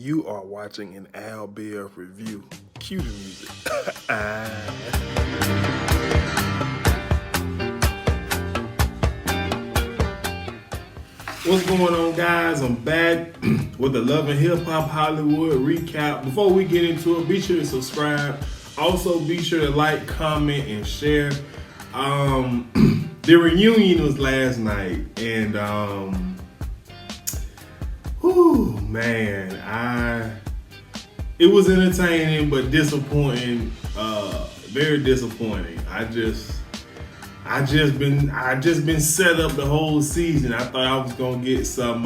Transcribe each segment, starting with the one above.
You are watching an Al Bear review. Cue the music. What's going on, guys? I'm back with the Love and Hip Hop Hollywood recap. Before we get into it, be sure to subscribe. Also, be sure to like, comment, and share. The reunion was last night, and it was entertaining but disappointing. Very disappointing. I just been set up the whole season. I thought I was gonna get some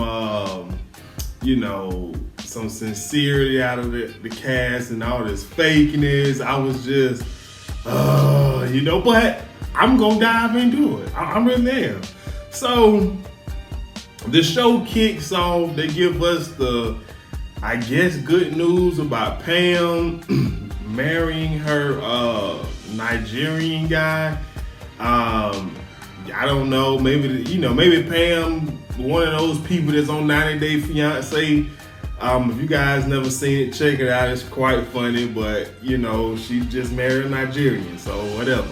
some sincerity out of the cast and all this fakeness. I was just but I'm gonna dive into it. I'm really there. So the show kicks off. They give us the, I guess, good news about Pam marrying her Nigerian guy. I don't know. Maybe Pam, one of those people that's on 90 Day Fiance. If you guys never seen it, check it out. It's quite funny, but she just married a Nigerian, so whatever.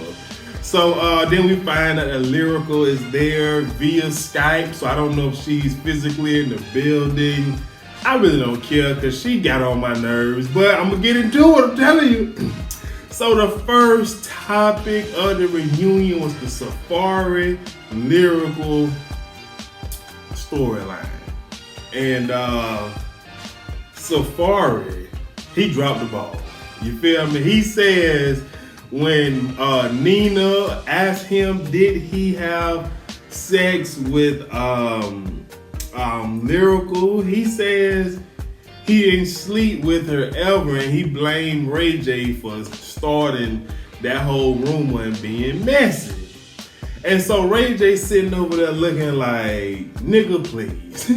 So then we find out that Lyrical is there via Skype, so I don't know if she's physically in the building. I really don't care because she got on my nerves, but I'm gonna get into it, I'm telling you. So the first topic of the reunion was the Safari Lyrical storyline. And Safari, he dropped the ball. You feel me? He says when Nina asked him, did he have sex with Lyrical, he says he didn't sleep with her ever, and he blamed Ray J for starting that whole rumor and being messy. And so Ray J sitting over there looking like, nigga, please.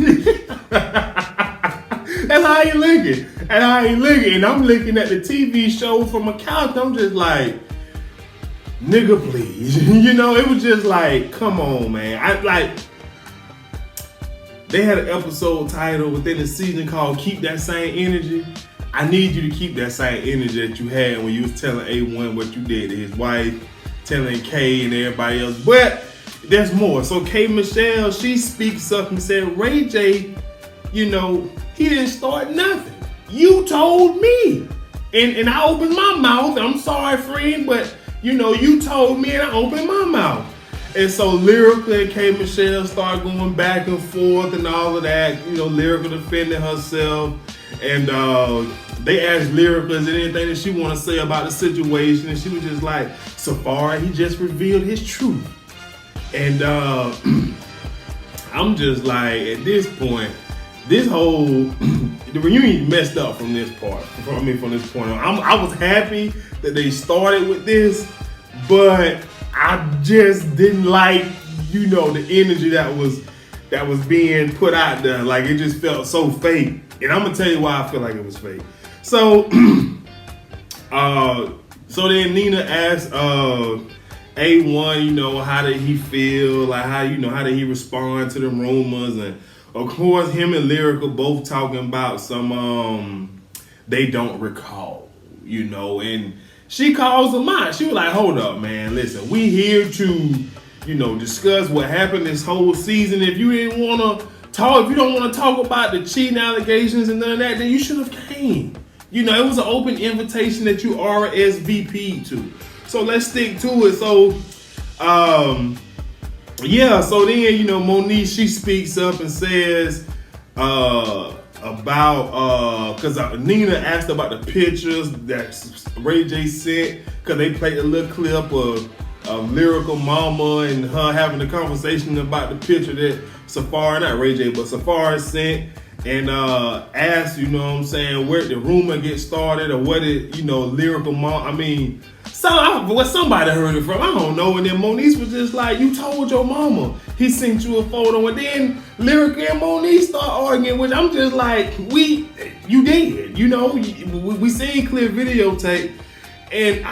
That's how he looking. And I'm looking at the TV show from a couch. I'm just like, nigga, please. It was just like, come on, man. They had an episode title within the season called Keep That Same Energy. I need you to keep that same energy that you had when you was telling A1 what you did to his wife, telling Kay and everybody else. But there's more. So Kay Michelle, she speaks up and said, Ray J, he didn't start nothing. You told me. And I opened my mouth. I'm sorry, friend, but you told me and I opened my mouth. And so Lyrical and Kay Michelle start going back and forth and all of that. Lyrical defending herself. And they asked Lyrical, is there anything that she want to say about the situation? And she was just like, Safari, he just revealed his truth. And I'm just like, at this point, this whole, the reunion messed up from this part. From this point on. I was happy that they started with this, but I just didn't like, the energy that was being put out there. Like, it just felt so fake. And I'm gonna tell you why I feel like it was fake. So, so then Nina asked A1, how did he feel? Like, how did he respond to the rumors? And of course, him and Lyrical both talking about some they don't recall, and she calls him out. She was like, hold up, man. Listen, we here to, discuss what happened this whole season. If you didn't want to talk, if you don't want to talk about the cheating allegations and none of that, then you should have came. It was an open invitation that you RSVP'd to. So let's stick to it. So, so then, Moniece, she speaks up and says, about because Nina asked about the pictures that Ray J sent, because they played a little clip of Lyrical mama and her having a conversation about the picture that Safari, not Ray J, but Safari sent, and asked, where the rumor get started, or what it, Lyrical mom, somebody heard it from, I don't know. And then Moniece was just like, you told your mama he sent you a photo. And then Lyrical and Moniece start arguing, which I'm just like, you did. We seen clear videotape. And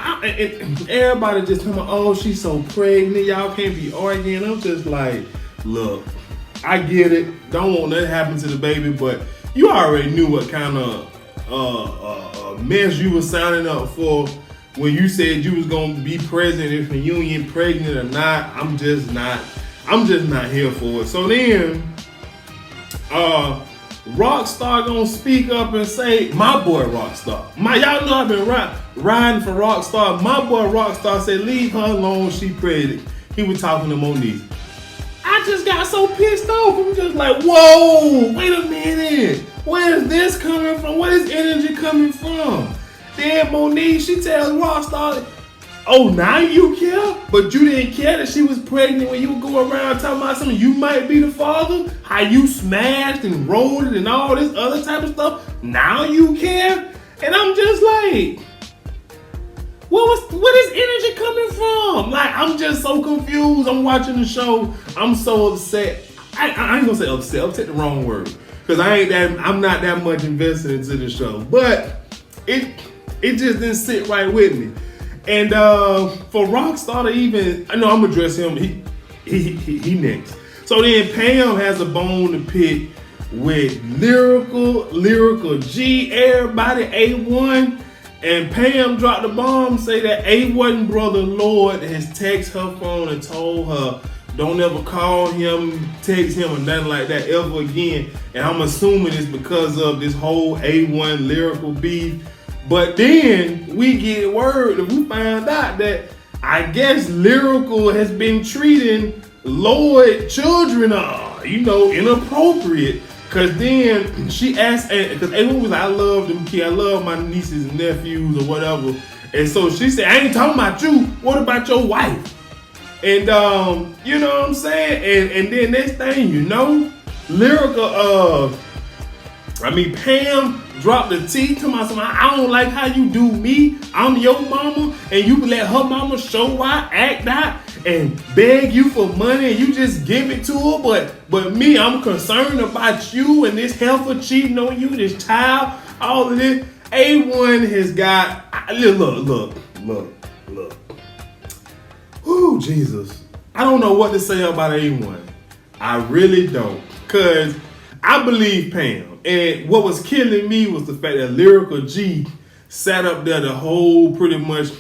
everybody just talking about, oh, she's so pregnant. Y'all can't be arguing. I'm just like, look, I get it. Don't want that to happen to the baby, but you already knew what kind of mess you were signing up for when you said you was gonna be present if the union pregnant or not. I'm just not here for it. So then Rockstar gonna speak up and say, my boy Rockstar. Y'all know I've been riding for Rockstar. My boy Rockstar said, leave her alone, she pregnant. He was talking to Moniece. I just got so pissed off. I'm just like, whoa, wait a minute. Where is this coming from? Where is energy coming from? Then Moniece, she tells Rockstar, oh, now you care? But you didn't care that she was pregnant when you would go around talking about something you might be the father? How you smashed and rolled it and all this other type of stuff? Now you care? And I'm just like, what is energy coming from? Like, I'm just so confused. I'm watching the show. I'm so upset. I ain't gonna say upset. Upset the wrong word. Because I'm not that much invested into the show. But it just didn't sit right with me. And for Rockstar to even, I know I'm gonna address him. He next. So then Pam has a bone to pick with lyrical G, everybody A1. And Pam dropped the bomb, say that A1 brother Lord has texted her phone and told her, don't ever call him, text him, or nothing like that ever again. And I'm assuming it's because of this whole A1 lyrical beef. But then we get word, and we find out that I guess Lyrical has been treating Lloyd children, inappropriate. Cause then she asked, because A1 was like, I love them kids, I love my nieces and nephews or whatever. And so she said, I ain't talking about you, what about your wife? And you know what I'm saying? And then next thing you know, Pam dropped the T to my son. I don't like how you do me. I'm your mama, and you let her mama show out, act out, and beg you for money, and you just give it to her. But me, I'm concerned about you and this heifer cheating on you, this child, all of this. A1 has got, look. Whoo, Jesus. I don't know what to say about A1. I really don't. Because I believe Pam. And what was killing me was the fact that Lyrical G sat up there the whole pretty much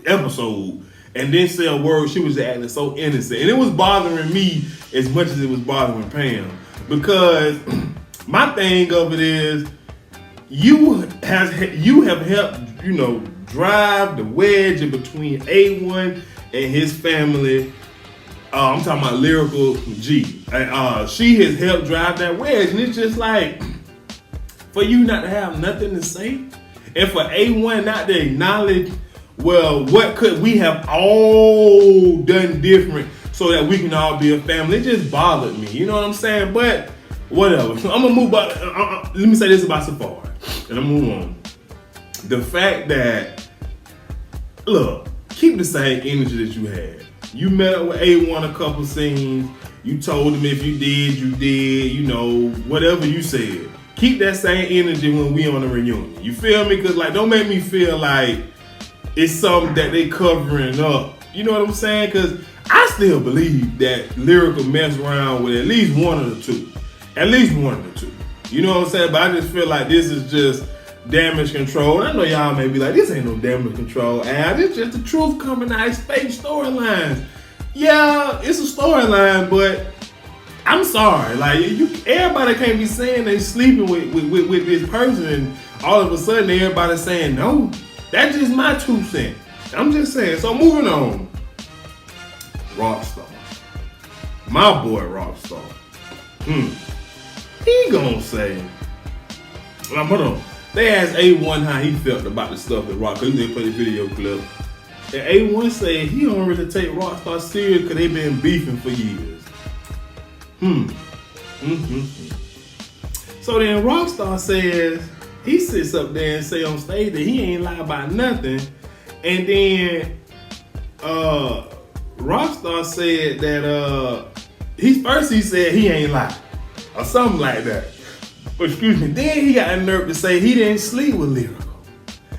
episode and didn't say a word. She was acting so innocent. And it was bothering me as much as it was bothering Pam. Because my thing of it is, you have helped, drive the wedge in between A1 and his family. I'm talking about Lyrical G. She has helped drive that wedge, and it's just like, for you not to have nothing to say, and for A1 not to acknowledge, well, what could we have all done different so that we can all be a family? It just bothered me, you know what I'm saying? But whatever. So I'm gonna move on. Let me say this about Safari, and I'm gonna move on. The fact that, look, keep the same energy that you had. You met up with A1 a couple scenes. You told him if you did, you did, whatever you said. Keep that same energy when we on the reunion. You feel me? Because, don't make me feel like it's something that they covering up. You know what I'm saying? Because I still believe that Lyrical messed around with at least one of the two. At least one of the two. You know what I'm saying? But I just feel like this is just damage control. I know y'all may be like, this ain't no damage control, Al. It's just the truth coming out. It's fake storylines. Yeah, it's a storyline, but I'm sorry. Everybody can't be saying they sleeping with this person, and all of a sudden everybody saying no. That's just my 2 cents. I'm just saying. So moving on. Rockstar. My boy Rockstar. He gonna say, hold on. They asked A1 how he felt about the stuff that Rock, because they played the video clip. And A1 said he don't really take Rockstar serious because they've been beefing for years. So then Rockstar says, he sits up there and say on stage that he ain't lie about nothing. And then Rockstar said that he said he ain't lie. Or something like that. Excuse me. Then he got a nerve to say he didn't sleep with Lyrical.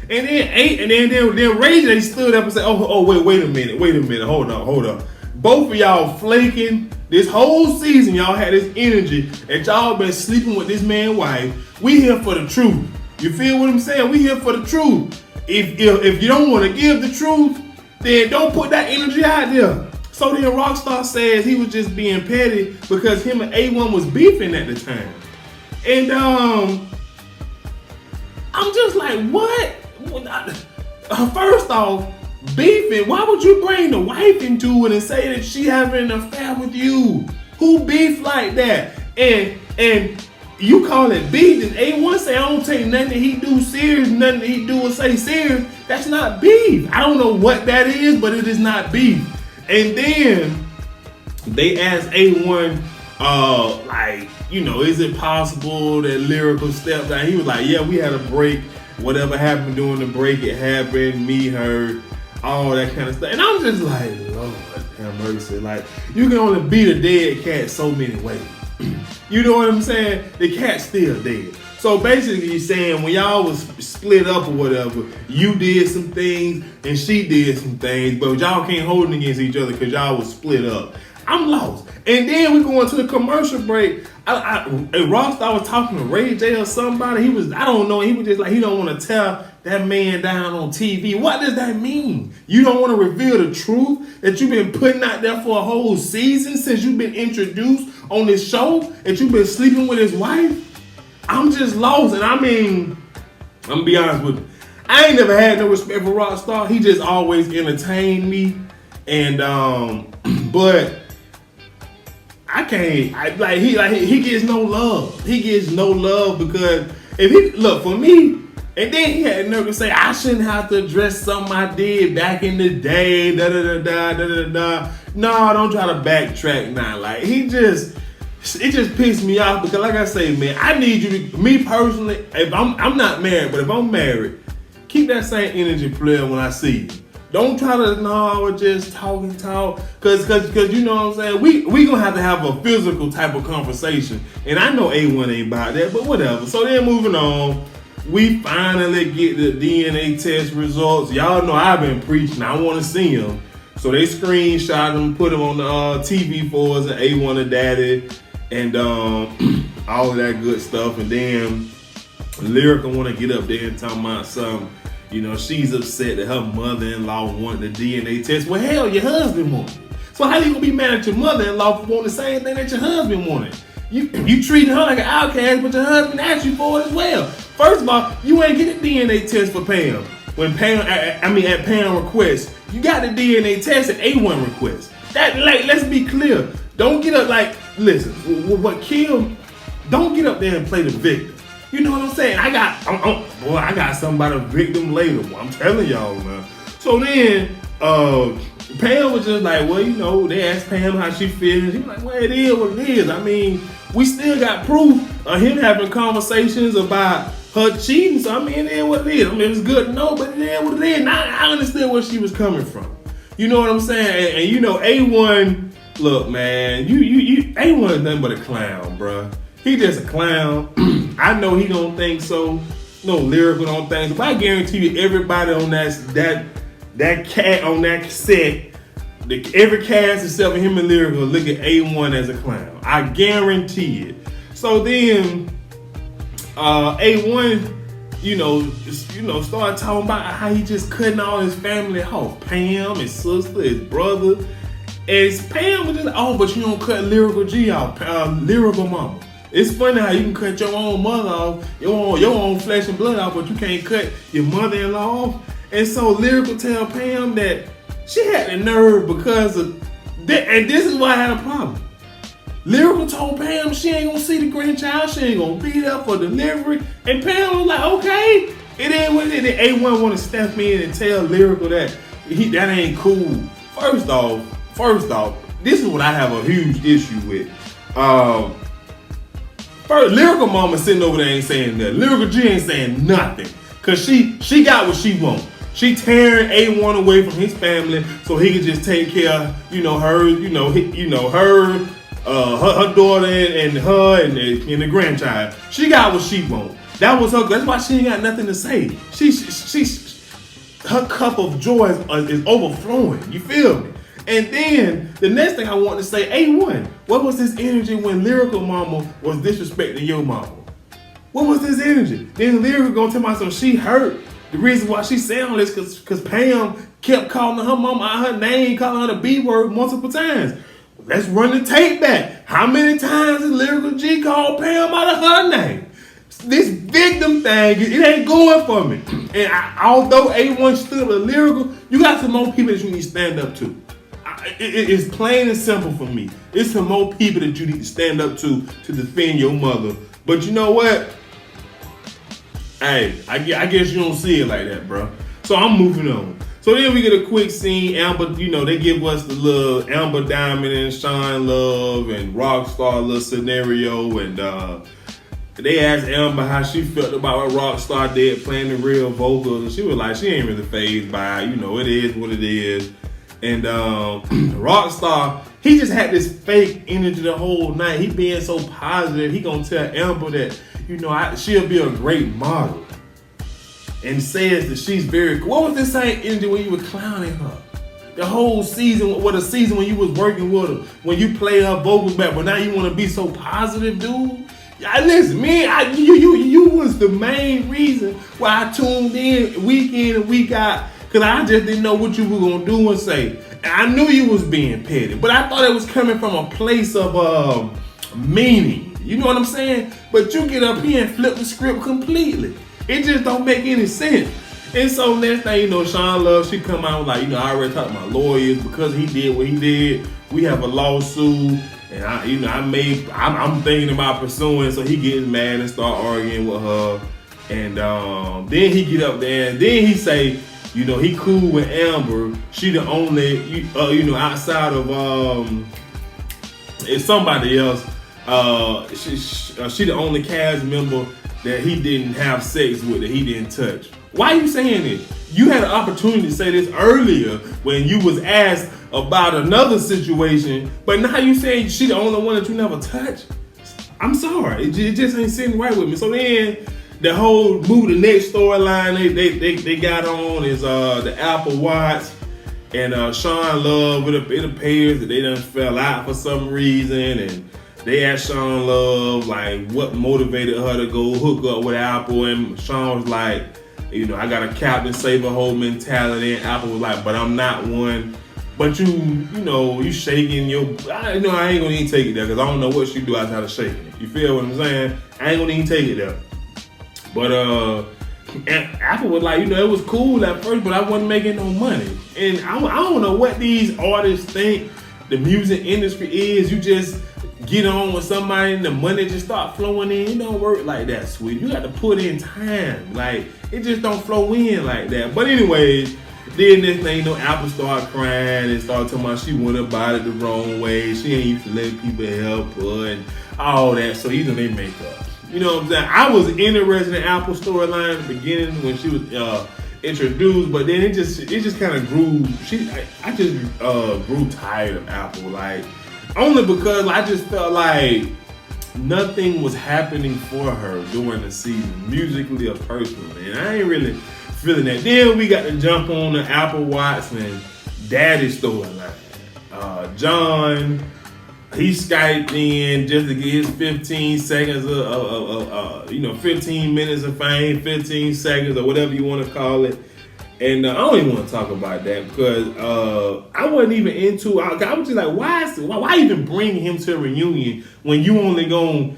And then Ray J stood up and said, wait a minute, hold on. Both of y'all flaking This whole season, y'all had this energy that y'all been sleeping with this man's wife. We here for the truth. You feel what I'm saying? We here for the truth. If you don't want to give the truth, then don't put that energy out there. So then Rockstar says he was just being petty because him and A1 was beefing at the time. And I'm just like, what? First off, beefing, why would you bring the wife into it and say that she having an affair with you? Who beef like that? And you call it beef, and A1 say I don't take nothing that he do serious, nothing that he do or say serious. That's not beef. I don't know what that is, but it is not beef. And then they asked A1, is it possible that Lyrical stepped down? He was like, yeah, we had a break. Whatever happened during the break, it happened. Me, her, all that kind of stuff. And I'm just like, Lord have mercy. Like, you can only beat a dead cat so many ways. You know what I'm saying? The cat's still dead. So basically he's saying when y'all was split up or whatever, you did some things and she did some things, but y'all can't hold it against each other because y'all was split up. I'm lost. And then we go into the commercial break. Rockstar was talking to Ray J or somebody. I don't know. He was just like, he don't want to tell that man down on TV. What does that mean? You don't want to reveal the truth that you've been putting out there for a whole season since you've been introduced on this show, that you've been sleeping with his wife? I'm just lost. And I mean, I'm gonna be honest with you. I ain't never had no respect for Rockstar. He just always entertained me. And but I can't. He gets no love. He gets no love because if he look for me, and then he had nerve to say I shouldn't have to address something I did back in the day. Da da da da da da da. No, don't try to backtrack now. Like it just pissed me off because, like I say, man, I need you to. Me personally, if I'm not married, but if I'm married, keep that same energy, player, when I see you. Don't try to just talk, cause you know what I'm saying. We gonna have to have a physical type of conversation, and I know A1 ain't about that, but whatever. So then moving on, we finally get the DNA test results. Y'all know I've been preaching. I want to see them, so they screenshot them, put them on the TV for us, and A1 and Daddy, and all of that good stuff. And then Lyrical want to get up there and talk about something. You know, she's upset that her mother-in-law wanted the DNA test. Well, hell, your husband wanted it. So how you gonna be mad at your mother-in-law for wanting the same thing that your husband wanted? You treating her like an outcast, but your husband asked you for it as well. First of all, you ain't get a DNA test for Pam. When Pam, at Pam request, you got the DNA test at A1 request. Let's be clear. Don't get up listen, what Kim, don't get up there and play the victim. You know what I'm saying? I got somebody victim later. I'm telling y'all, man. So then, Pam was just like, well, you know, they asked Pam how she feels. She was like, well, it is what it is. I mean, we still got proof of him having conversations about her cheating. So, I mean, it is what it is. I mean, it's good to know, but it is what it is. And I understood where she was coming from. You know what I'm saying? And you know, A1, look, man, A1 is nothing but a clown, bruh. He just a clown. I know he don't think so. No, Lyrical don't think so. But I guarantee you, everybody on that cat on that set, every cast except for him and Lyrical look at A1 as a clown. I guarantee it. So then, A1, started talking about how he just cutting all his family off. Pam, his sister, his brother. And Pam was just like, but you don't cut Lyrical G off, Lyrical Mama. It's funny how you can cut your own mother off, your own flesh and blood off, but you can't cut your mother-in-law off. And so Lyrical tell Pam that she had the nerve because of that, and this is why I had a problem. Lyrical told Pam she ain't gonna see the grandchild, she ain't gonna be there for delivery, and Pam was like, okay, it ain't what it is. A1 want to step in and tell Lyrical that that ain't cool. First off, this is what I have a huge issue with. First, Lyrical Mama sitting over there ain't saying nothing. Lyrical G ain't saying nothing. Cause she got what she want. She tearing A1 away from his family so he can just take care of, her daughter and her and the grandchild. She got what she want. That was her. That's why she ain't got nothing to say. Her cup of joy is overflowing. You feel me? And then the next thing I want to say, A1, what was this energy when Lyrical Mama was disrespecting your mama? What was this energy? Then Lyrical gonna tell myself she hurt. The reason why she said all this because Pam kept calling her mama out her name, calling her the B word multiple times. Let's run the tape back. How many times did Lyrical G call Pam out of her name? This victim thing, it ain't going for me. And although A1 stood with Lyrical, you got some more people that you need to stand up to. It's plain and simple for me. It's some more people that you need to stand up to defend your mother. But you know what? Hey, I guess you don't see it like that, bro. So I'm moving on. So then we get a quick scene. Amber, they give us the little Amber Diamond and Sean Love and Rockstar little scenario. And they asked Amber how she felt about what Rockstar did playing the real vocals. And she was like, she ain't really fazed by it. It is what it is. And Rockstar, he just had this fake energy the whole night. He being so positive. He gonna tell Amber that, she'll be a great model. And says that she's very cool. What was this same energy when you were clowning her? The whole season, a season when you was working with her, when you play her vocals back, but now you want to be so positive, dude? Listen, man, you was the main reason why I tuned in week and week out, because I just didn't know what you were going to do and say. And I knew you was being petty, but I thought it was coming from a place of meaning. You know what I'm saying? But you get up here and flip the script completely. It just don't make any sense. And so next thing you know, Sean Love, she come out like, I already talked to my lawyers because he did what he did. We have a lawsuit, and I'm thinking about pursuing. So he gets mad and start arguing with her, and then he get up there and then he say, he cool with Amber. She the only, outside of it's somebody else. She the only cast member that he didn't have sex with, that he didn't touch. Why are you saying this? You had an opportunity to say this earlier when you was asked about another situation, but now you saying she the only one that you never touched? I'm sorry, it just ain't sitting right with me. So then the whole the next storyline they got on is the Apple Watch and Sean Love. It appears that they done fell out for some reason, and they asked Sean Love like what motivated her to go hook up with Apple, and Sean was like, I got a Captain Save-A-Hole mentality, and Apple was like, but I'm not one. But you shaking your, I ain't gonna even take it there because I don't know what she do outside of shaking it. You feel what I'm saying? I ain't gonna even take it there. But Apple was like, it was cool at first, but I wasn't making no money. And I don't know what these artists think the music industry is. You just get on with somebody and the money just start flowing in. It don't work like that, sweet. You got to put in time. Like, it just don't flow in like that. But anyways, then this thing, Apple started crying and started talking about she went about it the wrong way. She ain't used to let people help her and all that. So they make up. You know what I'm saying? I was interested in Apple's storyline in the beginning when she was introduced, but then it just kind of grew. I just grew tired of Apple, like only because I just felt like nothing was happening for her during the season, musically or personally, and I ain't really feeling that. Then we got to jump on the Apple Watch and Daddy storyline. John, he Skyped in just to get his 15 seconds of 15 minutes of fame, 15 seconds or whatever you want to call it. And I don't even want to talk about that because I wasn't even into. I was just like, why even bring him to a reunion when you only gonna,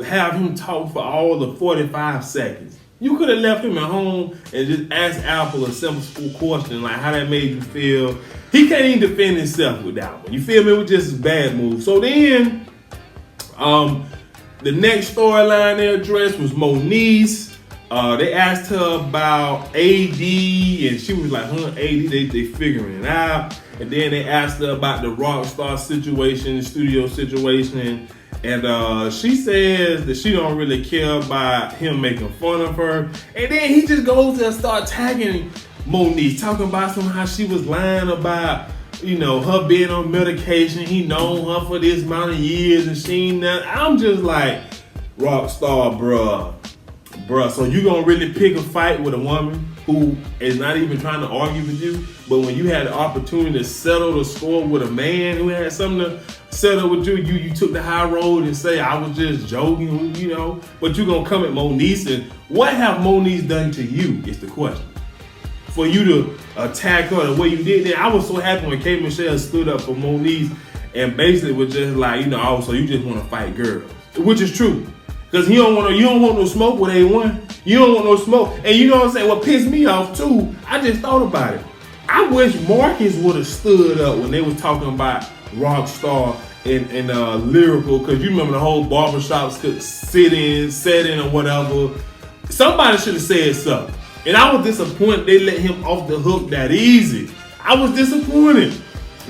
have him talk for all the 45 seconds? You could have left him at home and just asked Apple a simple question like how that made you feel. He can't even defend himself with that one. You feel me? It was just a bad move. So then, the next storyline they addressed was Moniece. They asked her about AD, and she was like, AD, they figuring it out. And then they asked her about the Rockstar situation, the studio situation. And she says that she don't really care about him making fun of her. And then he just goes and start tagging Moniece, talking about how she was lying about, her being on medication. He known her for this amount of years and she ain't nothing. I'm just like, Rockstar, bruh. Bruh, so you gonna really pick a fight with a woman who is not even trying to argue with you, but when you had the opportunity to settle the score with a man who had something to settle with you, you took the high road and say, I was just joking, you know, but you gonna come at Moniece, and what have Moniece done to you is the question. For you to attack her the way you did that, I was so happy when K. Michelle stood up for Moniece and basically was just like, you know, oh, so you just wanna fight girls, which is true. Cause you don't want no smoke with A1. You don't want no smoke. And you know what I'm saying? What pissed me off too, I just thought about it. I wish Marcus would have stood up when they was talking about Rockstar and Lyrical, cause you remember the whole barbershops could set in or whatever. Somebody should have said something. And I was disappointed they let him off the hook that easy. I was disappointed.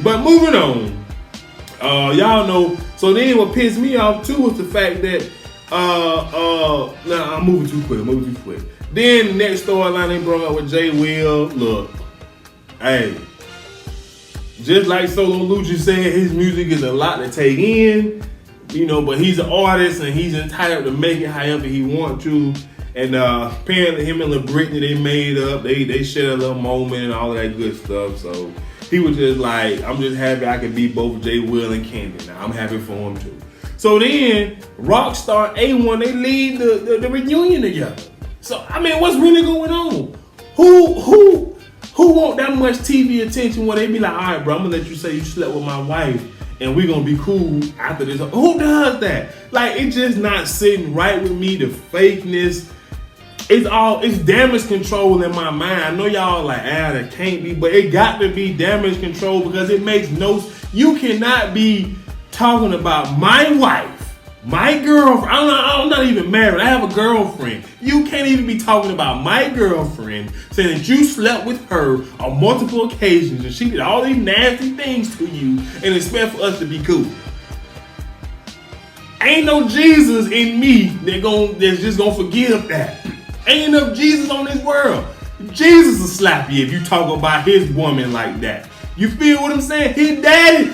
But moving on, y'all know. So then what pissed me off too was the fact that I'm moving too quick. Then the next storyline they brought up with Jay Will. Look, hey, just like Solo Lucci said, his music is a lot to take in, you know, but he's an artist and he's entitled to make it however he wants to. And apparently him and Lil Britney, they made up, they shared a little moment and all of that good stuff. So he was just like, I'm just happy I can be both Jay Will and Candy now. I'm happy for him too. So then, Rockstar A1, they lead the reunion together. So, I mean, what's really going on? Who want that much TV attention when they be like, all right, bro, I'm gonna let you say you slept with my wife and we're gonna be cool after this. Who does that? Like, it's just not sitting right with me, the fakeness. It's damage control in my mind. I know y'all like, that can't be, but it got to be damage control because it makes you cannot be talking about my wife, my girlfriend. I'm not even married. I have a girlfriend. You can't even be talking about my girlfriend, saying that you slept with her on multiple occasions and she did all these nasty things to you and expect for us to be cool. Ain't no Jesus in me that's just gonna forgive that. Ain't enough Jesus on this world. Jesus will slap you if you talk about his woman like that. You feel what I'm saying? His daddy,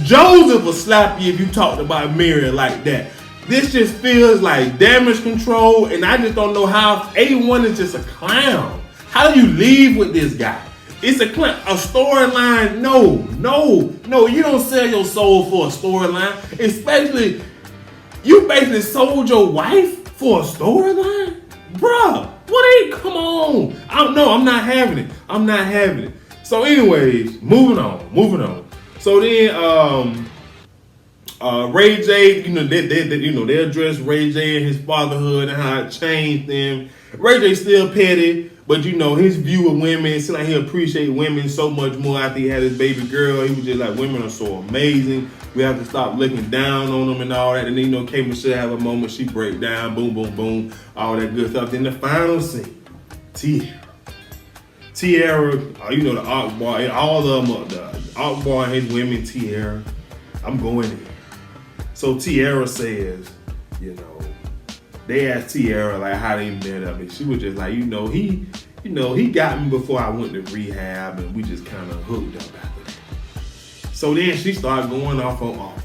Joseph, will slap you if you talked about Mary like that. This just feels like damage control, and I just don't know how A1 is just a clown. How do you leave with this guy? It's a clown, a storyline. No, you don't sell your soul for a storyline. Especially, you basically sold your wife for a storyline? Bruh, come on. I'm not having it. So anyways, moving on. So then, Ray J, they address Ray J and his fatherhood and how it changed them. Ray J still petty, but his view of women, it seems like he appreciate women so much more after he had his baby girl. He was just like, women are so amazing. We have to stop looking down on them and all that. And then, K. Michelle have a moment, she break down, boom, boom, boom, all that good stuff. Then the final scene, Tierra, the Akbar, all of them, the Akbar and his women, Tierra, I'm going in. So Tierra says, they asked Tierra like how they met up, and she was just like, he got me before I went to rehab, and we just kind of hooked up after that. So then she started going off on Akbar.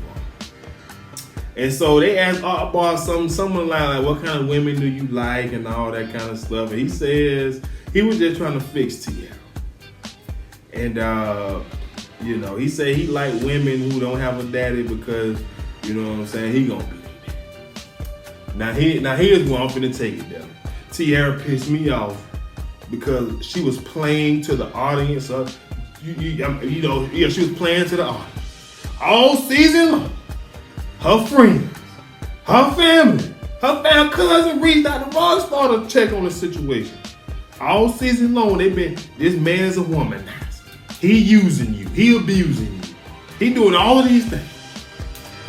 And so they asked Akbar someone like what kind of women do you like and all that kind of stuff. And he says he was just trying to fix Tierra. And he said he like women who don't have a daddy because, he gonna be there. Now here's where I'm finna take it down. Tierra pissed me off because she was playing to the audience. She was playing to the audience all season long. Her friends, her family, her cousin reached out to Rockstar to check on the situation. All season long, this man is a womanizer. He using you. He abusing you. He doing all of these things.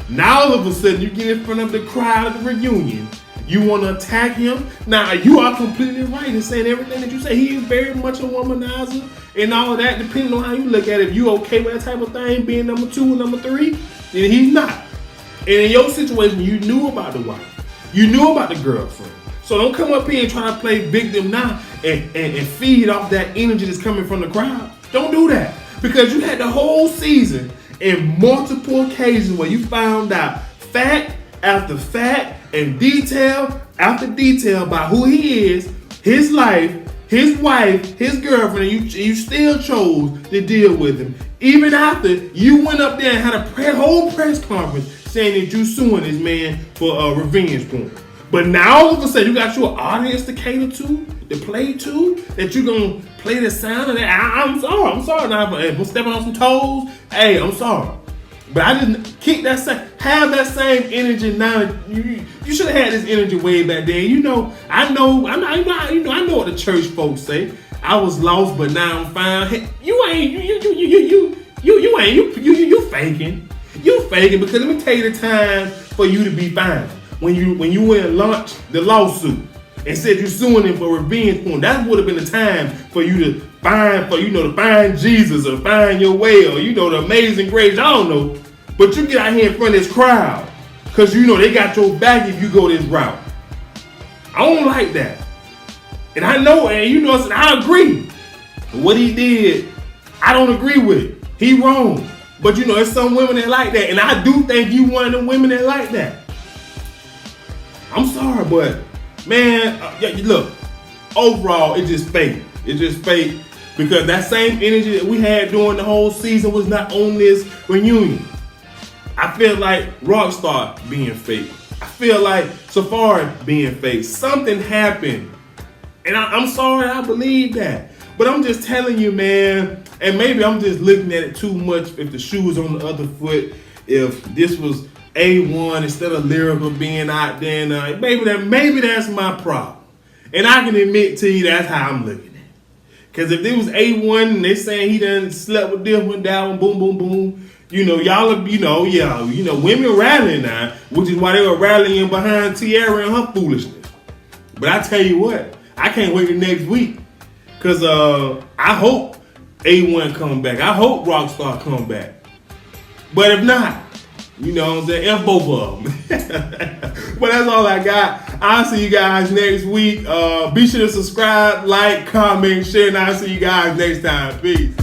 Now all of a sudden, you get in front of the crowd at the reunion. You want to attack him? Now, you are completely right in saying everything that you say. He is very much a womanizer and all of that, depending on how you look at it. If you okay with that type of thing, being number 2 and number 3, then he's not. And in your situation, you knew about the wife. You knew about the girlfriend. So don't come up here and try to play victim now and feed off that energy that's coming from the crowd. Don't do that. Because you had the whole season and multiple occasions where you found out fact after fact and detail after detail about who he is, his life, his wife, his girlfriend, and you still chose to deal with him. Even after you went up there and had a whole press conference saying that you suing this man for revenge porn. But now all of a sudden you got your audience to cater to play to, that you gonna play the sound of that. I'm sorry now, but if I'm stepping on some toes, hey, I'm sorry. But I didn't have that same energy now. You should have had this energy way back then. I know what the church folks say. I was lost, but now I'm found. Hey, you faking. You faking, because let me tell you the time for you to be found. When you went and launched the lawsuit and said you're suing him for revenge porn, that would have been the time for you to find Jesus or find your way, or the amazing grace. I don't know. But you get out here in front of this crowd because they got your back if you go this route. I don't like that. And I know, and I agree. What he did, I don't agree with it. He wrong. But there's some women that like that. And I do think you one of them women that like that. I'm sorry, but man, look, overall, it's just fake. It's just fake because that same energy that we had during the whole season was not on this reunion. I feel like Rockstar being fake. I feel like Safari being fake. Something happened. And I'm sorry I believe that. But I'm just telling you, man, and maybe I'm just looking at it too much if the shoe was on the other foot, if this was A1 instead of Lyrical being out there, and maybe that's my problem. And I can admit to you that's how I'm looking at it. Because if it was A1 and they saying he done slept with this one, that one, boom, boom, boom, y'all are, women rallying now, which is why they were rallying behind Tiara and her foolishness. But I tell you what, I can't wait till next week. Because I hope A1 come back. I hope Rockstar come back. But if not, F both of them. But that's all I got. I'll see you guys next week. Be sure to subscribe, like, comment, share, and I'll see you guys next time. Peace.